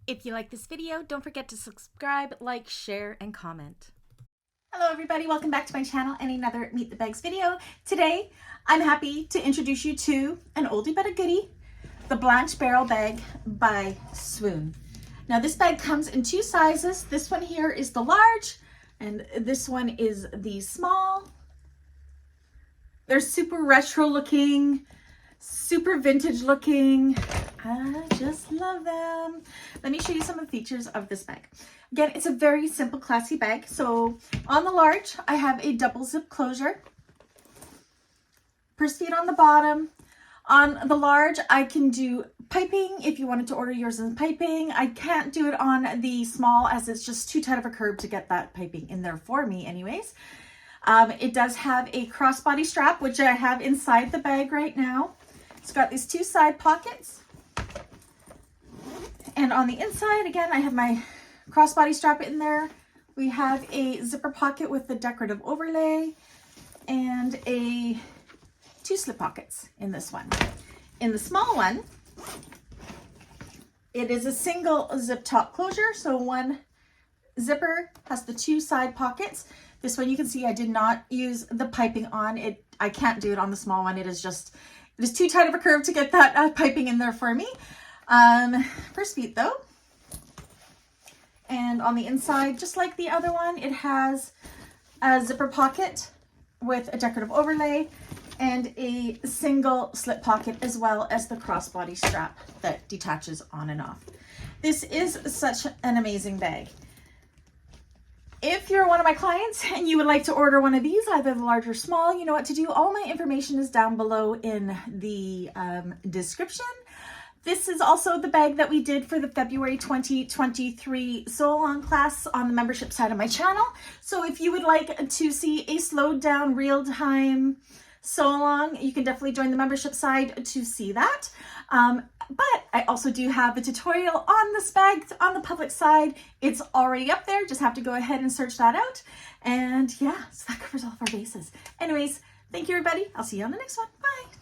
If you like this video, don't forget to subscribe, like, share, and comment. Hello everybody, welcome back to my channel and another Meet the Bags video. Today, I'm happy to introduce you to an oldie but a goodie, the Blanche Barrel Bag by Foamm. Now this bag comes in two sizes. This one here is the large and this one is the small. They're super retro looking, super vintage looking. I just love them. Let me show you some of the features of this bag. Again, it's a very simple, classy bag. So on the large, I have a double zip closure. Purse feet on the bottom. On the large, I can do piping if you wanted to order yours in piping. I can't do it on the small as it's just too tight of a curve to get that piping in there for me anyways. It does have a crossbody strap, which I have inside the bag right now. It's got these two side pockets. And on the inside, again, I have my crossbody strap in there. We have a zipper pocket with the decorative overlay and two slip pockets in this one. In the small one, it is a single zip top closure. So one zipper has the two side pockets. This one you can see I did not use the piping on it. I can't do it on the small one. It is too tight of a curve to get that piping in there for me. Purse feet though. And on the inside, just like the other one, it has a zipper pocket with a decorative overlay and a single slip pocket, as well as the crossbody strap that detaches on and off. This is such an amazing bag. If you're one of my clients and you would like to order one of these, either the large or small, you know what to do. All my information is down below in the description. This is also the bag that we did for the February 2023 sew-along class on the membership side of my channel. So if you would like to see a slowed down real-time sew-along, you can definitely join the membership side to see that. But I also do have a tutorial on this bag on the public side. It's already up there. Just have to go ahead and search that out. And yeah, so that covers all of our bases. Anyways, thank you everybody. I'll see you on the next one. Bye.